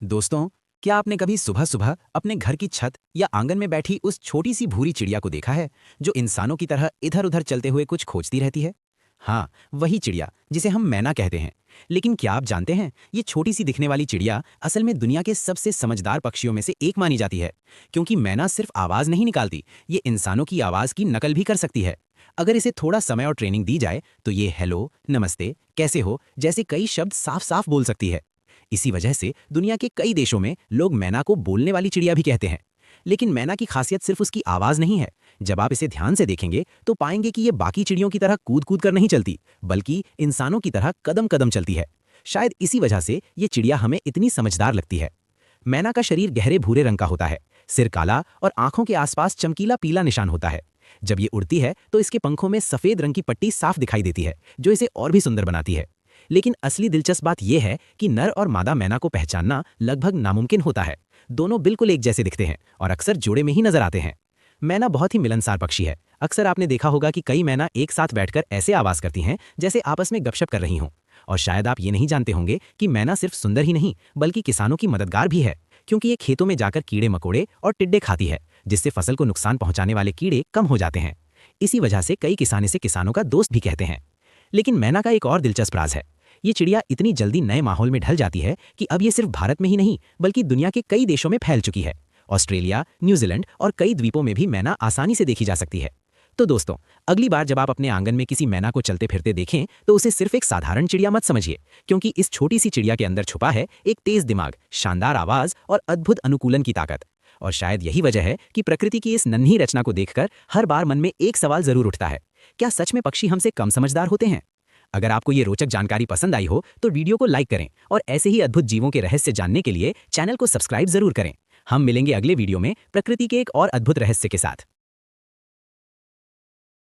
दोस्तों, क्या आपने कभी सुबह सुबह अपने घर की छत या आंगन में बैठी उस छोटी सी भूरी चिड़िया को देखा है जो इंसानों की तरह इधर उधर चलते हुए कुछ खोजती रहती है? हाँ, वही चिड़िया जिसे हम मैना कहते हैं। लेकिन क्या आप जानते हैं, ये छोटी सी दिखने वाली चिड़िया असल में दुनिया के सबसे समझदार पक्षियों में से एक मानी जाती है। क्योंकि मैना सिर्फ आवाज नहीं निकालती, ये इंसानों की आवाज की नकल भी कर सकती है। अगर इसे थोड़ा समय और ट्रेनिंग दी जाए तो ये हेलो, नमस्ते, कैसे हो जैसे कई शब्द साफ साफ बोल सकती है। इसी वजह से दुनिया के कई देशों में लोग मैना को बोलने वाली चिड़िया भी कहते हैं। लेकिन मैना की खासियत सिर्फ उसकी आवाज नहीं है। जब आप इसे ध्यान से देखेंगे तो पाएंगे कि ये बाकी चिड़ियों की तरह कूद कूद कर नहीं चलती, बल्कि इंसानों की तरह कदम कदम चलती है। शायद इसी वजह से ये चिड़िया हमें इतनी समझदार लगती है। मैना का शरीर गहरे भूरे रंग का होता है, सिर काला और आंखों के आसपास चमकीला पीला निशान होता है। जब ये उड़ती है तो इसके पंखों में सफेद रंग की पट्टी साफ दिखाई देती है, जो इसे और भी सुंदर बनाती है। लेकिन असली दिलचस्प बात यह है कि नर और मादा मैना को पहचानना लगभग नामुमकिन होता है। दोनों बिल्कुल एक जैसे दिखते हैं और अक्सर जोड़े में ही नजर आते हैं। मैना बहुत ही मिलनसार पक्षी है। अक्सर आपने देखा होगा कि कई मैना एक साथ बैठकर ऐसे आवाज करती हैं जैसे आपस में गपशप कर रही हों। और शायद आप ये नहीं जानते होंगे कि मैना सिर्फ सुंदर ही नहीं बल्कि किसानों की मददगार भी है, क्योंकि ये खेतों में जाकर कीड़े मकोड़े और टिड्डे खाती है, जिससे फसल को नुकसान पहुंचाने वाले कीड़े कम हो जाते हैं। इसी वजह से कई किसान इसे किसानों का दोस्त भी कहते हैं। लेकिन मैना का एक और दिलचस्प राज है। ये चिड़िया इतनी जल्दी नए माहौल में ढल जाती है कि अब ये सिर्फ भारत में ही नहीं बल्कि दुनिया के कई देशों में फैल चुकी है। ऑस्ट्रेलिया, न्यूजीलैंड और कई द्वीपों में भी मैना आसानी से देखी जा सकती है। तो दोस्तों, अगली बार जब आप अपने आंगन में किसी मैना को चलते फिरते देखें तो उसे सिर्फ एक साधारण चिड़िया मत समझिए, क्योंकि इस छोटी सी चिड़िया के अंदर छुपा है एक तेज दिमाग, शानदार आवाज और अद्भुत अनुकूलन की ताकत। और शायद यही वजह है कि प्रकृति की इस नन्ही रचना को देखकर हर बार मन में एक सवाल जरूर उठता है, क्या सच में पक्षी हमसे कम समझदार होते हैं? अगर आपको ये रोचक जानकारी पसंद आई हो तो वीडियो को लाइक करें और ऐसे ही अद्भुत जीवों के रहस्य जानने के लिए चैनल को सब्सक्राइब जरूर करें। हम मिलेंगे अगले वीडियो में प्रकृति के एक और अद्भुत रहस्य के साथ।